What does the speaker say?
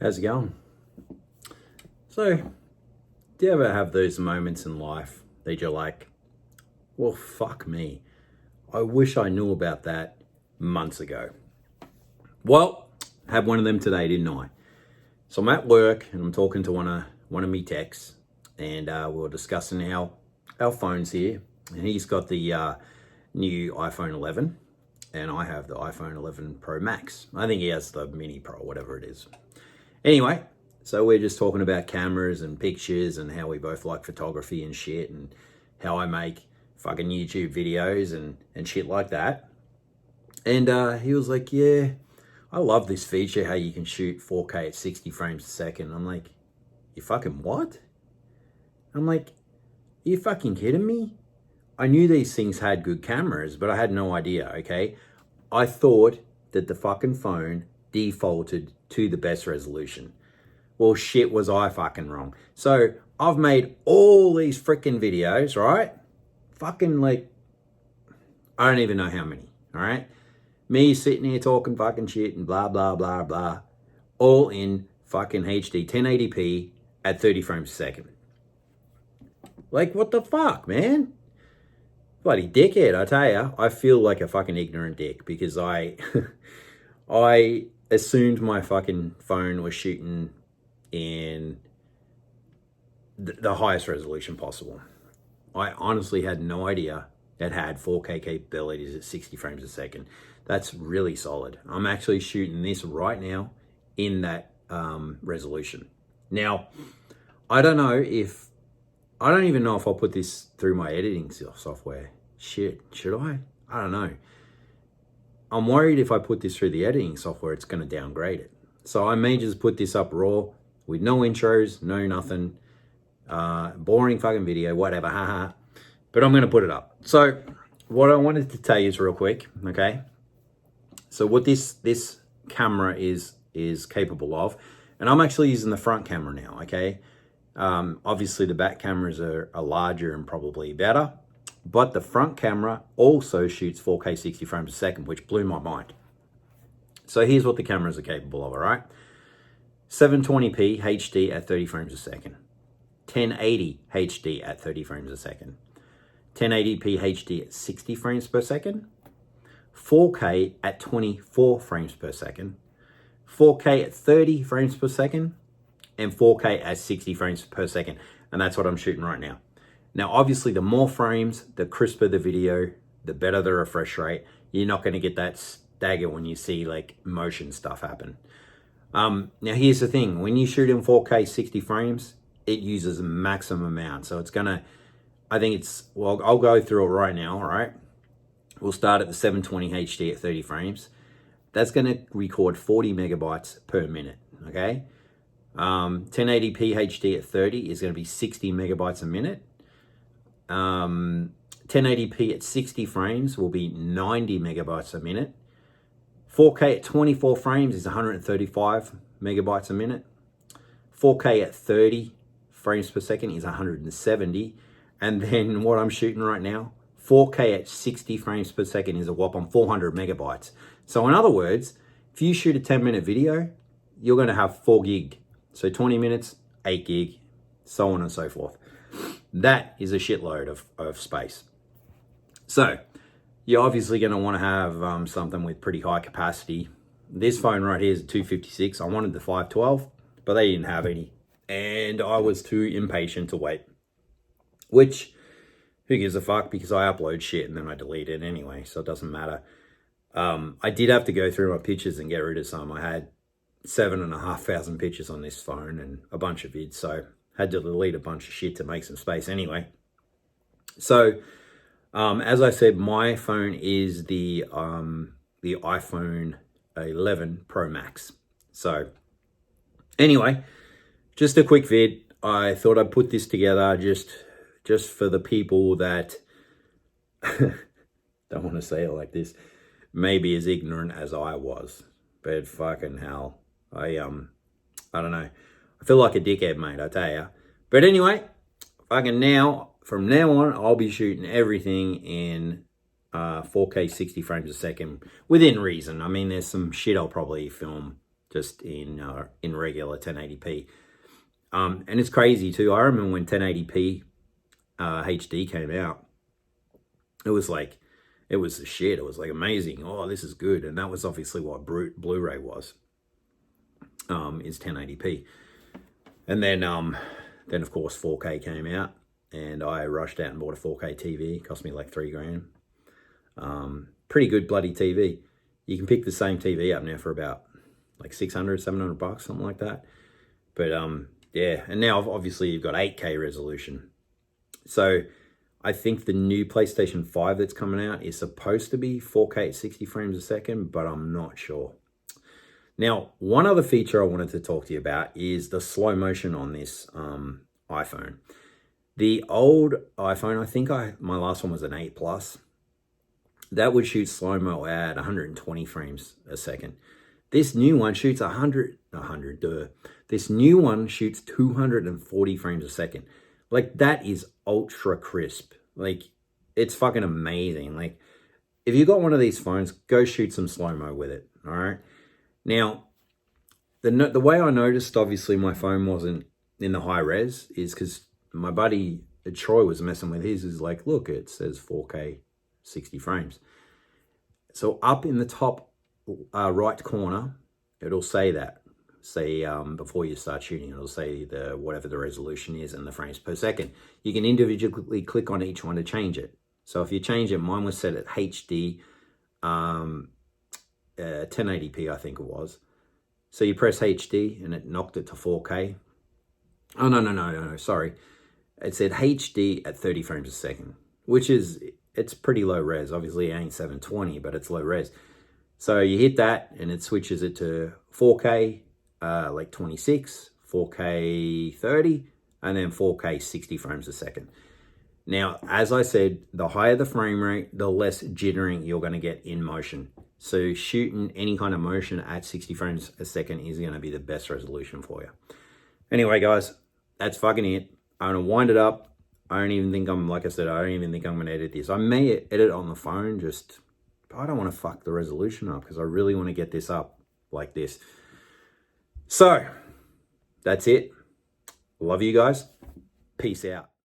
How's it going? So, do you ever have those moments in life that you're like, well, fuck me. I wish I knew about that months ago. Well, I had one of them today, didn't I? So I'm at work and I'm talking to one of me techs, and we were discussing our phones here, and he's got the new iPhone 11, and I have the iPhone 11 Pro Max. I think he has the Mini Pro, whatever it is. Anyway, so we're just talking about cameras and pictures and how we both like photography and shit, and how I make fucking YouTube videos and shit like that. And he was like, yeah, I love this feature, how you can shoot 4K at 60 frames a second. I'm like, you fucking what? I'm like, are you fucking kidding me? I knew these things had good cameras, but I had no idea, okay? I thought that the fucking phone defaulted to the best resolution. Well, shit, was I fucking wrong. So I've made all these freaking videos, right? Fucking like, I don't even know how many, all right? Me sitting here talking fucking shit and blah, blah, blah, blah, all in fucking HD 1080p at 30 frames a second. Like, what the fuck, man? Bloody dickhead, I tell ya. I feel like a fucking ignorant dick because I assumed my fucking phone was shooting in the highest resolution possible. I honestly had no idea it had 4K capabilities at 60 frames a second. That's really solid. I'm actually shooting this right now in that resolution. Now, I don't even know if I'll put this through my editing software. Shit, should I? I don't know. I'm worried if I put this through the editing software, it's going to downgrade it. So I may just put this up raw with no intros, no nothing. Boring fucking video, whatever, haha. But I'm going to put it up. So what I wanted to tell you is real quick, okay? So what this camera is capable of, and I'm actually using the front camera now, okay? Obviously the back cameras are larger and probably better, but the front camera also shoots 4K 60 frames a second, which blew my mind. So here's what the cameras are capable of, all right? 720p HD at 30 frames a second. 1080 HD at 30 frames a second. 1080p HD at 60 frames per second. 4K at 24 frames per second. 4K at 30 frames per second. And 4K at 60 frames per second. And that's what I'm shooting right now. Now, obviously, the more frames, the crisper the video, the better the refresh rate. You're not going to get that stagger when you see like motion stuff happen. Now, here's the thing. When you shoot in 4K 60 frames, it uses a maximum amount. So it's going to, I think it's, well, I'll go through it right now, all right? We'll start at the 720 HD at 30 frames. That's going to record 40 megabytes per minute, okay? 1080p HD at 30 is going to be 60 megabytes a minute. 1080p at 60 frames will be 90 megabytes a minute. 4K at 24 frames is 135 megabytes a minute. 4K at 30 frames per second is 170. And then what I'm shooting right now, 4K at 60 frames per second is a whopping 400 megabytes. So in other words, if you shoot a 10-minute video, you're going to have 4 gig. So 20 minutes, 8 gig, so on and so forth. That is a shitload of space. So you're obviously going to want to have something with pretty high capacity. This phone right here is a 256. I wanted the 512, but they didn't have any. And I was too impatient to wait. Which, who gives a fuck, because I upload shit and then I delete it anyway, so it doesn't matter. I did have to go through my pictures and get rid of some. I had 7,500 pictures on this phone and a bunch of vids, so had to delete a bunch of shit to make some space anyway. So, as I said, my phone is the iPhone 11 Pro Max. So, anyway, just a quick vid. I thought I'd put this together just for the people that don't want to say it like this, maybe as ignorant as I was. But fucking hell, I don't know. I feel like a dickhead, mate, I tell ya. But anyway, fucking from now on, I'll be shooting everything in 4K 60 frames a second within reason. I mean, there's some shit I'll probably film just in regular 1080p. And it's crazy too. I remember when 1080p HD came out, it was like, it was the shit. It was like amazing. Oh, this is good. And that was obviously what Blu-ray was, is 1080p. And then of course 4K came out, and I rushed out and bought a 4K TV. It cost me like $3 grand. Pretty good bloody TV. You can pick the same TV up now for about like 600, 700 bucks, something like that. But yeah, and now obviously you've got 8K resolution. So I think the new PlayStation 5 that's coming out is supposed to be 4K at 60 frames a second, but I'm not sure. Now, one other feature I wanted to talk to you about is the slow motion on this iPhone. The old iPhone, I think my last one was an 8 Plus. That would shoot slow-mo at 120 frames a second. This new one shoots This new one shoots 240 frames a second. Like, that is ultra crisp. Like, it's fucking amazing. Like, if you got one of these phones, go shoot some slow-mo with it, all right? Now, the way I noticed, obviously, my phone wasn't in the high res is because my buddy Troy was messing with his. Is like, look, it says 4K 60 frames. So up in the top right corner, it'll say that. Say before you start shooting, it'll say whatever the resolution is and the frames per second. You can individually click on each one to change it. So if you change it, mine was set at HD, 1080p, I think it was. So you press HD and it knocked it to 4K. Oh, no, sorry. It said HD at 30 frames a second, which is, it's pretty low res. Obviously, it ain't 720, but it's low res. So you hit that and it switches it to 4K, like 26, 4K 30, and then 4K 60 frames a second. Now, as I said, the higher the frame rate, the less jittering you're going to get in motion. So shooting any kind of motion at 60 frames a second is going to be the best resolution for you. Anyway, guys, that's fucking it. I'm going to wind it up. I don't even think I'm going to edit this. I may edit on the phone, just, I don't want to fuck the resolution up because I really want to get this up like this. So, that's it. Love you guys. Peace out.